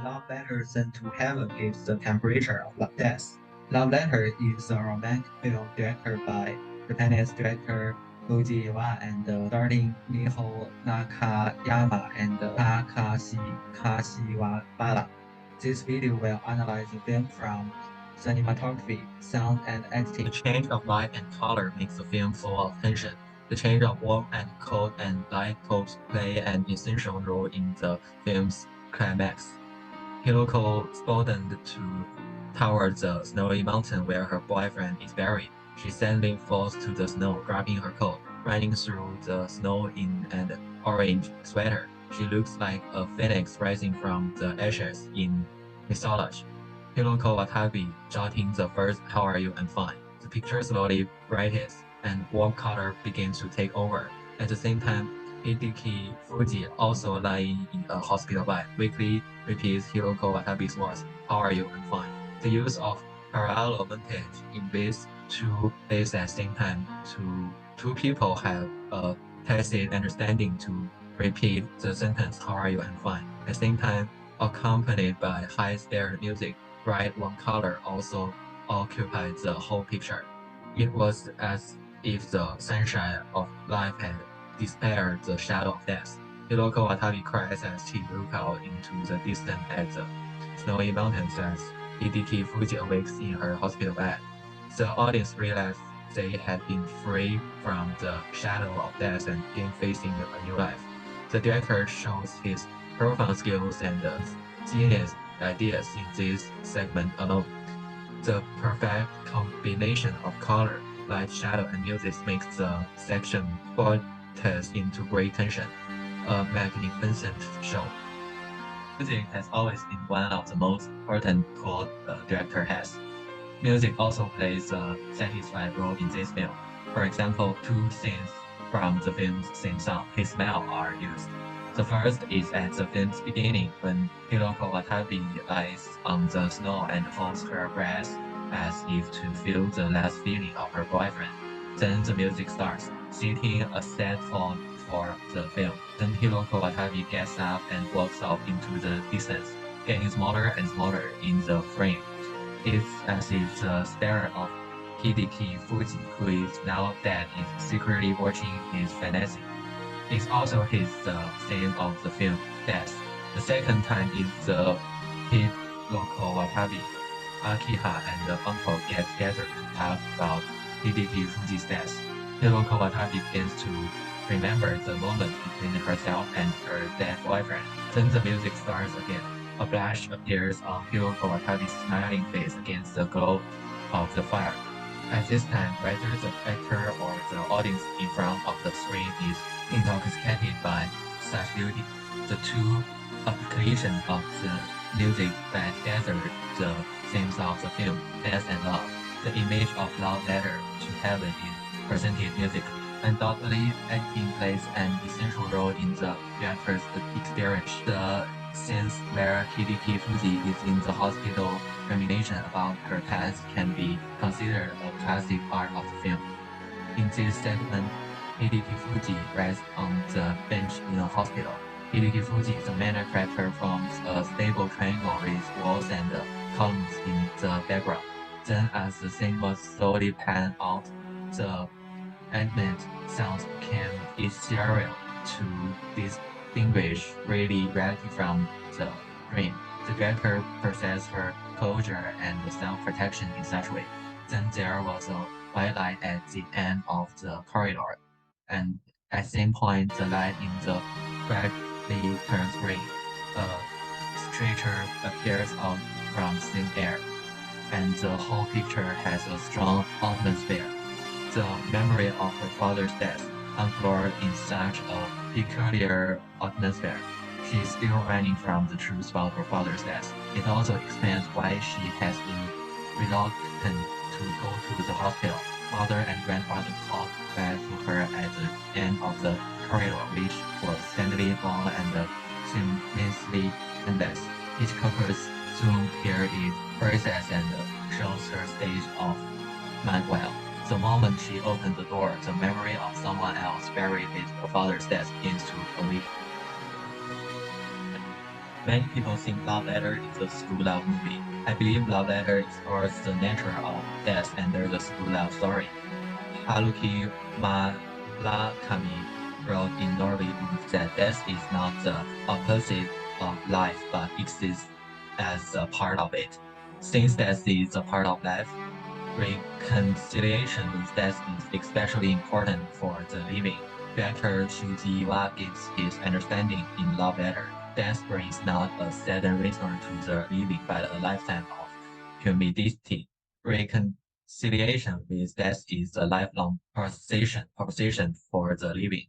love letter sent to heaven gives the temperature of death. Love Letter is a romantic film directed by Japanese director Fujiwara and starring Miho Nakayama and Takashi Kashiwabara. This video will analyze the film from cinematography, sound, and The editing. change of light and color makes the film full of tension. The change of warm and cold and light tones play an essential role in the film's climax. Hiroko spotted towards the snowy mountain where her boyfriend is buried. She suddenly falls to the snow, grabbing her coat, running through the snow in an orange sweater. She looks like a phoenix rising from the ashes in mythology. Hiroko Watabe jotting the first "How are you? I'm fine." The picture slowly brightens, and warm color begins to take over. At the same time, Hideki Fuji, also lying in a hospital bed, weakly repeats Hiroko Watabe's words, "How are you? I'm fine." The use of parallel montage in which two plays at the same time two people have a tacit understanding to repeat the sentence, "How are you? I'm fine." At the same time, accompanied by high-speed music, bright warm color also occupied the whole picture. It was as if the sunshine of life had dispelled the shadow of death. Hiroko Watabe cries as she looks out into the distance at the snowy mountains as Hideki Fuji awakes in her hospital bed. The audience realized they had been free from the shadow of death and began facing a new life. The director shows his profound skills and genius ideas in this segment alone. The perfect combination of color, light, shadow, and music makes the section test into great tension. A magnificent show. Music has always been one of the most important tools the director has. Music also plays a satisfying role in this film. For example, two scenes from the film's theme song, "His Smile," are used. The first is at the film's beginning when Hiroko Watabe lies on the snow and holds her breath as if to feel the last feeling of her boyfriend. Then the music starts, setting a set tone for the film. Then Hiroko Watabe gets up and walks off into the distance, getting smaller and smaller in the frame. It's as if the spirit of Hideki Fuji, who is now dead, is secretly watching his fantasy. It's also his theme of the film, death. The second time is the Hiroko Watabe, Akiha, and the uncle get together to talk about Hideki Fuji's death. Hiroko Watabe begins to remember the moment between herself and her dead boyfriend. Then the music starts again. A blush appears on Hiroko Watabe's smiling face against the glow of the fire. At this time, whether the actor or the audience in front of the screen is intoxicated by such beauty, the two applications of the music bind together the themes of the film, death and love. The image of love letter to heaven is presented musically. Undoubtedly, acting plays an essential role in the director's experience. The scenes where Hideki Fuji is in the hospital reminiscing about her past can be considered a classic part of the film. In this segment, Hideki Fuji rests on the bench in a hospital. Hideki Fuji, the main character, forms a stable triangle with walls and columns in the background. Then, as the scene was slowly panned out, the ambient sounds became ethereal to distinguish reality from the dream. The director possessed her closure and self-protection in such a way. Then there was a white light at the end of the corridor, and at the same point, the light in the brightly turns green. A stretcher appears out from thin air, and the whole picture has a strong atmosphere. The memory of her father's death unfurled in such a peculiar atmosphere. She is still running from the truth about her father's death. It also explains why she has been reluctant to go to the hospital. Mother and grandfather called back to her at the end of the corridor, which was steadily long and seamlessly endless. Each couple's zoom here is precise and shows her stage of mind well. The moment she opened the door, the memory of someone else buried with her father's death begins to awaken. Many people think Love Letter is a school love movie. I believe Love Letter explores the nature of death under the school love story. Haruki Murakami wrote in Norway Books that death is not the opposite of life but exists as a part of it. Since death is a part of life, reconciliation with death is especially important for the living. Director Shuji Iwata gives his understanding in Love Letter. Death brings not a sudden return to the living, but a lifetime of humility. Reconciliation with death is a lifelong proposition for the living.